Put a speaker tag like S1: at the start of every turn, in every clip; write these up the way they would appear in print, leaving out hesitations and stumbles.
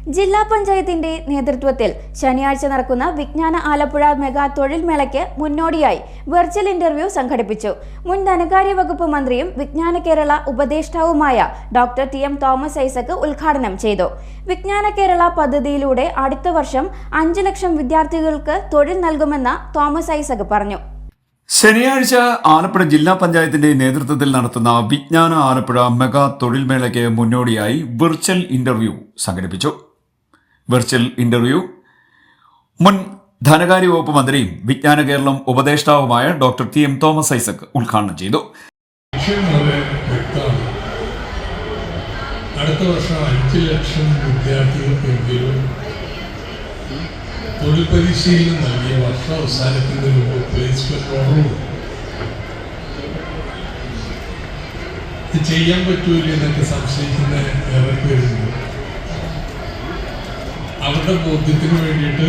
S1: ജില്ലാ പഞ്ചായത്തിന്റെ നേതൃത്വത്തിൽ ശനിയാഴ്ച നടക്കുന്ന വിജ്ഞാന ആലപ്പുഴ മെഗാ തൊഴിൽ മേളയ്ക്ക് മുന്നോടിയായി വെർച്വൽ ഇന്റർവ്യൂ സംഘടിപ്പിച്ചു. മുൻ ധനകാര്യ വകുപ്പ് മന്ത്രിയും വിജ്ഞാന കേരള ഉപദേഷ്ടാവുമായ ഡോക്ടർ ടി.എം. തോമസ് ഐസക് ഉദ്ഘാടനം ചെയ്തു. വിജ്ഞാന കേരള പദ്ധതിയിലൂടെ അടുത്ത വർഷം 5 ലക്ഷം വിദ്യാർത്ഥികൾക്ക് തൊഴിൽ നൽകുമെന്ന് തോമസ് ഐസക് പറഞ്ഞു.
S2: ശനിയാഴ്ച ആലപ്പുഴ ജില്ലാ പഞ്ചായത്തിന്റെ നേതൃത്വത്തിൽ നടത്തുന്ന വിജ്ഞാന ആലപ്പുഴ മെഗാ തൊഴിൽ മേളയ്ക്ക് മുന്നോടിയായി വെർച്വൽ ഇന്റർവ്യൂ സംഘടിപ്പിച്ചു. വെർച്വൽ ഇന്റർവ്യൂ മുൻ ധനകാര്യ വകുപ്പ് മന്ത്രിയും വിജ്ഞാന കേരളം ഉപദേഷ്ടാവുമായ ഡോക്ടർ ടി.എം. തോമസ് ഐസക് ഉദ്ഘാടനം ചെയ്തു.
S3: അടുത്ത വർഷം 5 ലക്ഷം വിദ്യാർത്ഥികൾക്കെങ്കിലും തൊഴിൽ പരിശീലനം നൽകിയ വർഷാവസാനത്തിന് മുമ്പ് പ്ലേസ്മെന്റ് ഓർഡർ ചെയ്യാൻ പറ്റൂല എന്നൊക്കെ സംശയിക്കുന്ന ഏറെ പേരുണ്ട്. അവരുടെ ബോധ്യത്തിന് വേണ്ടിയിട്ട്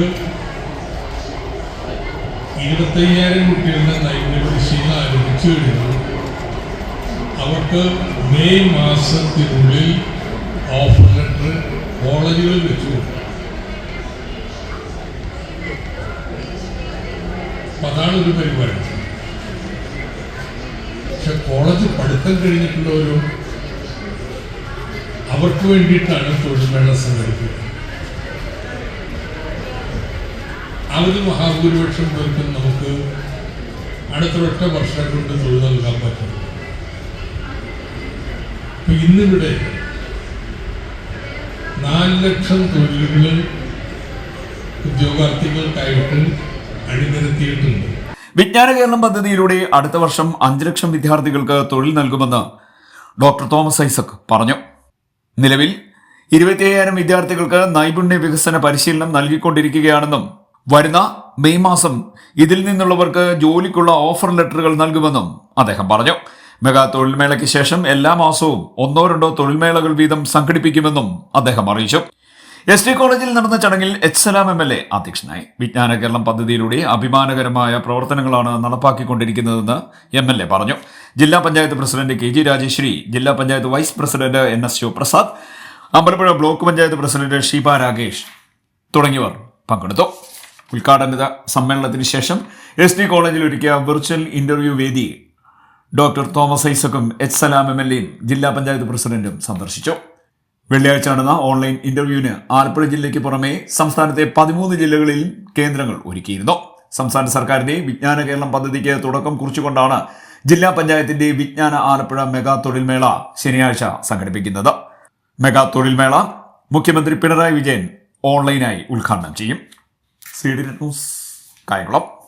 S3: 25,000 കുട്ടികളുടെ നൈപുണ്യ പരിശീലനം ആരംഭിച്ചു കഴിഞ്ഞു. അവർക്ക് മെയ് മാസത്തിനുള്ളിൽ ഓഫർ ലെറ്റർ കോളേജുകളിൽ വെച്ചു. അതാണ് ഒരു പരിപാടി. പക്ഷെ കോളേജ് പഠിത്തം കഴിഞ്ഞിട്ടുള്ളവരും അവർക്ക് വേണ്ടിയിട്ടാണ് തൊഴിൽ മേള സംഘടിപ്പിക്കുന്നത്. അവര് മഹാഭൂരിപക്ഷം പേർക്കും നമുക്ക് അടുത്ത ഒറ്റ വർഷം കൊണ്ട് തൊഴിൽ നൽകാൻ പറ്റും. ഇന്നിവിടെ 4 ലക്ഷം തൊഴിലുകൾ ഉദ്യോഗാർത്ഥികൾക്കായിട്ട് അണിനിരത്തിയിട്ടുണ്ട്.
S2: വിജ്ഞാന കേരളം പദ്ധതിയിലൂടെ അടുത്ത വർഷം 5 ലക്ഷം വിദ്യാർത്ഥികൾക്ക് തൊഴിൽ നൽകുമെന്ന് ഡോക്ടർ തോമസ് ഐസക് പറഞ്ഞു. നിലവിൽ 25,000 വിദ്യാർത്ഥികൾക്ക് നൈപുണ്യ വികസന പരിശീലനം നൽകിക്കൊണ്ടിരിക്കുകയാണെന്നും വരുന്ന മെയ് മാസം ഇതിൽ നിന്നുള്ളവർക്ക് ജോലിക്കുള്ള ഓഫർ ലെറ്ററുകൾ നൽകുമെന്നും അദ്ദേഹം പറഞ്ഞു. മെഗാ തൊഴിൽമേളയ്ക്ക് ശേഷം എല്ലാ മാസവും 1-2 തൊഴിൽമേളകൾ വീതം സംഘടിപ്പിക്കുമെന്നും അദ്ദേഹം അറിയിച്ചു. എസ്.ടി. കോളേജിൽ നടന്ന ചടങ്ങിൽ എച്ച്.സലാം എം.എൽ.എ. അധ്യക്ഷനായി. വിജ്ഞാന കേരളം പദ്ധതിയിലൂടെ അഭിമാനകരമായ പ്രവർത്തനങ്ങളാണ് നടപ്പാക്കിക്കൊണ്ടിരിക്കുന്നതെന്ന് എം.എൽ.എ. പറഞ്ഞു. ജില്ലാ പഞ്ചായത്ത് പ്രസിഡന്റ് കെ.ജി. രാജേശ്വരി, ജില്ലാ panchayat vice president N S. Sivaprasad, Ambalappuzha block panchayat president Sheeba Rakesh തുടങ്ങിയവർ പങ്കെടുത്തു. ഉദ്ഘാടന സമ്മേളനത്തിന് ശേഷം എസ്.ടി. കോളേജിൽ ഒരുക്കിയ വെർച്വൽ ഇന്റർവ്യൂ വേദി ഡോക്ടർ തോമസ് ഐസക്കും എച്ച്.സലാം എം.എൽ.എയും ജില്ലാ പഞ്ചായത്ത് പ്രസിഡന്റും സന്ദർശിച്ചു. വെള്ളിയാഴ്ച നടന്ന ഓൺലൈൻ ഇന്റർവ്യൂവിന് ആലപ്പുഴ ജില്ലയ്ക്ക് പുറമെ സംസ്ഥാനത്തെ 13 ജില്ലകളിൽ കേന്ദ്രങ്ങൾ ഒരുക്കിയിരുന്നു. സംസ്ഥാന സർക്കാരിന്റെ വിജ്ഞാന കേരളം പദ്ധതിക്ക് തുടക്കം കുറിച്ചുകൊണ്ടാണ് ജില്ലാ പഞ്ചായത്തിന്റെ വിജ്ഞാന ആലപ്പുഴ മെഗാ തൊഴിൽമേള ശനിയാഴ്ച സംഘടിപ്പിക്കുന്നത്. മെഗാ തൊഴിൽമേള മുഖ്യമന്ത്രി പിണറായി വിജയൻ ഓൺലൈനായി ഉദ്ഘാടനം ചെയ്യും. സി.ഡി. ന്യൂസ്, കായംകുളം.